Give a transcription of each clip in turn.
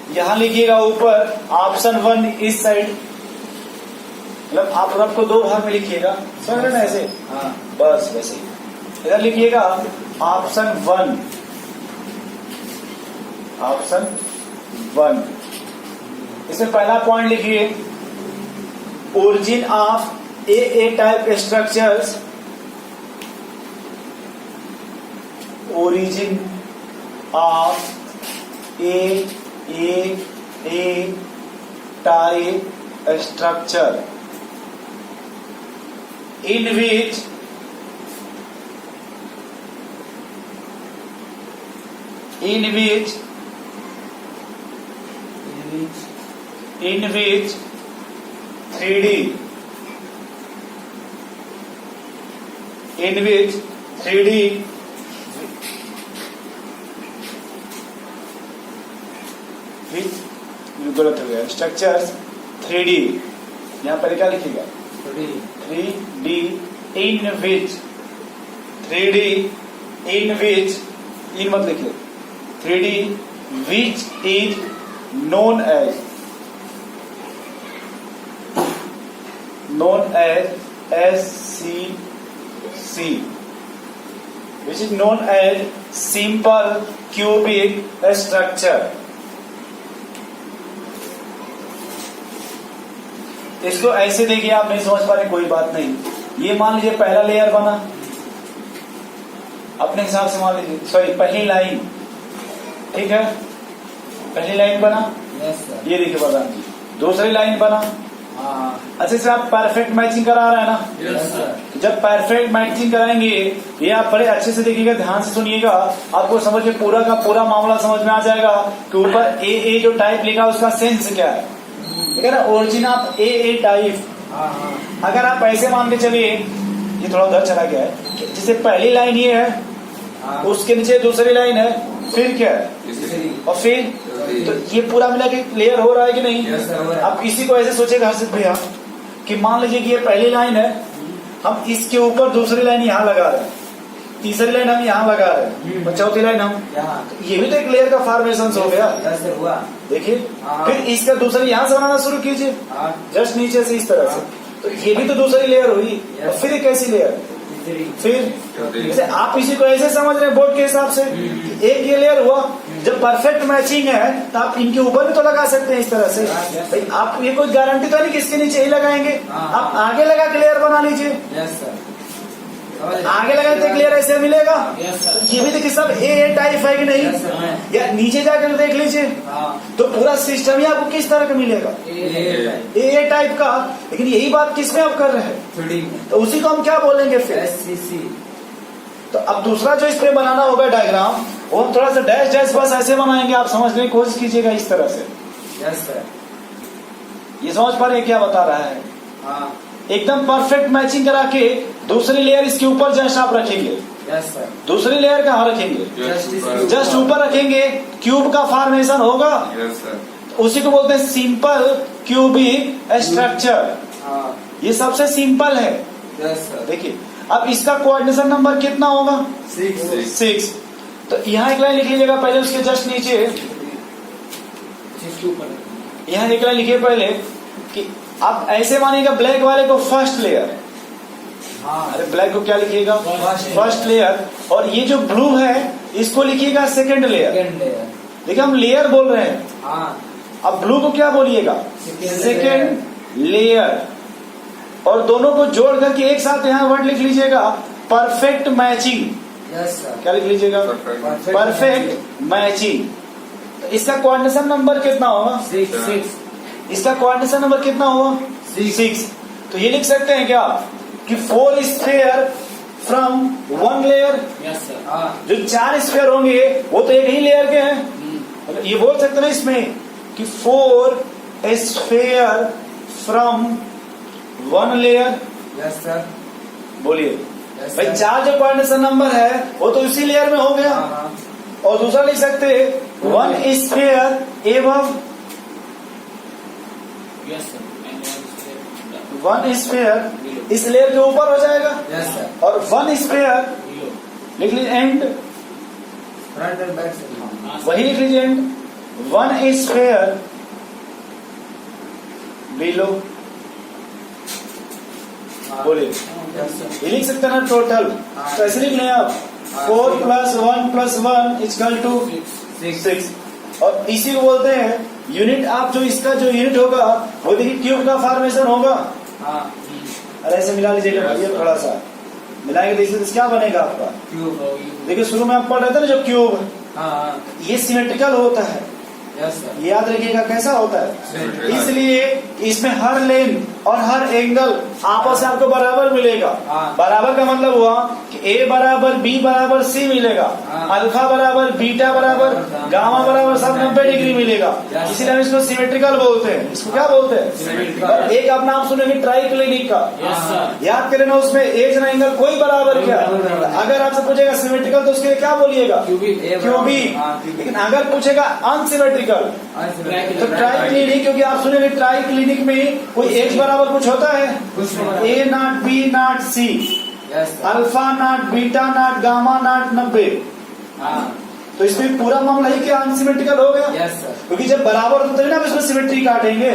यहां लिखिएगा ऊपर ऑप्शन 1 इस साइड, मतलब आप रफ को दो भाग में लिखिएगा, समझ रहे ना ऐसे? हाँ। बस वैसे ही इधर लिखिएगा ऑप्शन 1, ऑप्शन 1। इसमें पहला पॉइंट लिखिए, origin of A type structures, origin of a type structure in which in which 3D गलत हो गया, स्ट्रक्चर्स 3D, यहाँ पर क्या लिखिएगा 3D in which 3D in which, इन मत लिखिए, 3D which is known as SCC, which is known as simple cubic structure। इसको ऐसे देखिए, आप नहीं समझ पा रहे कोई बात नहीं, ये मान लीजिए पहला लेयर बना, अपने हिसाब से मान लीजिए, सॉरी पहली लाइन, ठीक है, पहली लाइन बना, ये देखिए बता, दूसरी लाइन बना, अच्छे से आप परफेक्ट मैचिंग करा रहे हैं ना? जब परफेक्ट मैचिंग कराएंगे, ये आप बड़े अच्छे से देखिएगा, ध्यान से सुनिएगा, आपको समझ में पूरा का पूरा मामला समझ में आ जाएगा कि ऊपर ए जो टाइप लिखा उसका सेंस क्या है, ठीक है ना? ओरिजिन ऑफ ए टाइप, अगर आप ऐसे मान के चलिए, ये थोड़ा उधर चला गया है, जैसे पहली लाइन ये है, उसके नीचे दूसरी लाइन है, फिर क्या है, और फिर तो ये पूरा मिला के लेयर हो रहा है कि नहीं? अब इसी को ऐसे सोचेगा हर्षित भैया कि मान लीजिए कि ये पहली लाइन है, हम इसके ऊपर दूसरी लाइन यहाँ लगा रहे हैं, तीसरी लाइन हम यहाँ लगा रहे हैं, और चौथी लाइन हम, ये भी तो एक लेयर का फॉर्मेशन हो गया, देखिए। फिर इसका दूसरी यहाँ से बनाना शुरू कीजिए, जस्ट नीचे से इस तरह से, तो ये भी तो दूसरी लेयर हुई, और फिर एक ऐसी लेयर, फिर जैसे आप इसी को ऐसे समझ रहे हैं बोर्ड के हिसाब से, एक ये लेयर हुआ, जब परफेक्ट मैचिंग है तो आप इनके ऊपर भी तो लगा सकते हैं इस तरह से। भाई आप ये कोई गारंटी तो नहीं कि इसके नीचे ही लगाएंगे, आप आगे लगा के लेयर बना लीजिए, आगे लगा तो एक लेयर ऐसे मिलेगा, ये भी देखिए सब ए टाइप है कि नहीं, या नीचे जाकर देख लीजिए, तो पूरा सिस्टम ही आपको किस तरह का मिलेगा, ए टाइप का। लेकिन यही बात किसमें आप कर रहे हैं, तो उसी को हम क्या बोलेंगे फिर, तो अब दूसरा जो इस पे बनाना होगा डायग्राम, वो हम थोड़ा सा डैश डैश बस ऐसे बनाएंगे, आप समझने की कोशिश कीजिएगा इस तरह से। ये समझ पा रहे क्या बता रहा है? एकदम परफेक्ट मैचिंग करा के दूसरी लेयर इसके ऊपर जस्ट आप रखेंगे, दूसरी लेयर कहाँ रखेंगे, जस्ट ऊपर रखेंगे, क्यूब का फॉर्मेशन होगा, उसी को बोलते हैं सिंपल क्यूबिक स्ट्रक्चर, ये सबसे सिंपल है। देखिए अब इसका कोऑर्डिनेशन नंबर कितना होगा, 6। तो यहाँ एक लाइन लिख लीजिएगा पहले, उसके जस्ट नीचे यहाँ एक लाइन लिखिए पहले कि आप ऐसे मानिएगा ब्लैक वाले को फर्स्ट लेयर, अरे ब्लैक को क्या लिखिएगा, फर्स्ट लेयर, और ये जो ब्लू है इसको लिखिएगा सेकंड लेयर। देखिए हम लेयर बोल रहे हैं, अब ब्लू को क्या बोलिएगा, सेकंड लेयर, और दोनों को जोड़ करके एक साथ यहाँ वर्ड लिख लीजिएगा परफेक्ट मैचिंग। क्या लिख लीजिएगा, परफेक्ट मैचिंग। तो इसका कोऑर्डिनेशन नंबर कितना होगा, 6। इसका कोऑर्डिनेशन नंबर कितना होगा, 6। तो ये लिख सकते हैं क्या कि 4 स्फीयर फ्रॉम 1 लेयर, जो 4 स्फीयर होंगे वो तो एक ही लेयर के हैं, मतलब ये बोल सकते ना इसमें कि 4 स्फीयर फ्रॉम 1 लेयर। बोलिए भाई, 4 जो कोऑर्डिनेशन नंबर है वो तो इसी लेयर में हो गया, और दूसरा लिख सकते 1 स्फीयर एबव, 1 स्फीयर इस लेयर के ऊपर हो जाएगा, और 1 स्फीयर लिख लीजिए एंड, वही लिख लीजिए एंड, वन स्क्वायर बिलो, बोलिए ये लिख सकते हैं ना टोटल, तो ऐसे लिख लें आप 4 + 1 + 1 = 6। और इसी को बोलते हैं यूनिट। आप जो इसका जो यूनिट होगा वो देखिए क्यूब का फॉर्मेशन होगा। अरे ऐसे मिला लीजिएगा भैया, थोड़ा सा मिलाएंगे तो इससे क्या बनेगा आपका क्यूब। देखिए शुरू में आप पढ़ रहे थे ना जो क्यूब, ये सिमेट्रिकल होता है। ये याद रखिएगा कैसा होता है। इसलिए इसमें हर लेन और हर एंगल आपस में आपको बराबर मिलेगा। बराबर का मतलब हुआ कि A = B = C मिलेगा, अल्फा = बीटा = गामा = सब 90 डिग्री मिलेगा। इसीलिए हम इसको सिमेट्रिकल बोलते हैं। इसको क्या बोलते हैं? एक आप नाम सुनेंगे ट्राइक्लिनिक का, याद करें ना, उसमें एज ना एंगल कोई बराबर क्या। अगर आपसे पूछेगा सिमेट्रिकल तो उसके लिए क्या बोलिएगा? क्यूबिक। लेकिन अगर पूछेगा अनसिमेट्रिकल तो ट्राइक्लिनिक, क्योंकि आप सुनेंगे ट्राइक्लिनिक में कोई एज बराबर कुछ होता है, A0 B0 C, alpha not beta not gamma not 90। तो इसमें पूरा मामला ही क्या अनसिमेट्रिकल हो गया। क्योंकि जब बराबर होता है ना इसमें सिमेट्री काटेंगे।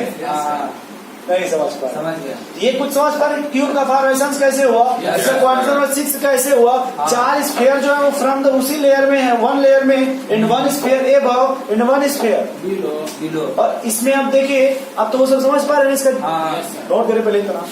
नहीं समझ गया। ये कुछ समझ पा रहे क्यूब का फॉर्मेशन कैसे हुआ, इसका क्वाड्रेंट नंबर 6 कैसे हुआ। 4 स्फीयर जो है वो फ्रॉम द उसी लेयर में है, 1 लेयर में, इन 1 स्फीयर अबव, इन 1 स्फीयर बिलो। और इसमें आप देखिए, अब तो वो सब समझ पा रहे हैं इसका। नोट करें पहले इतना।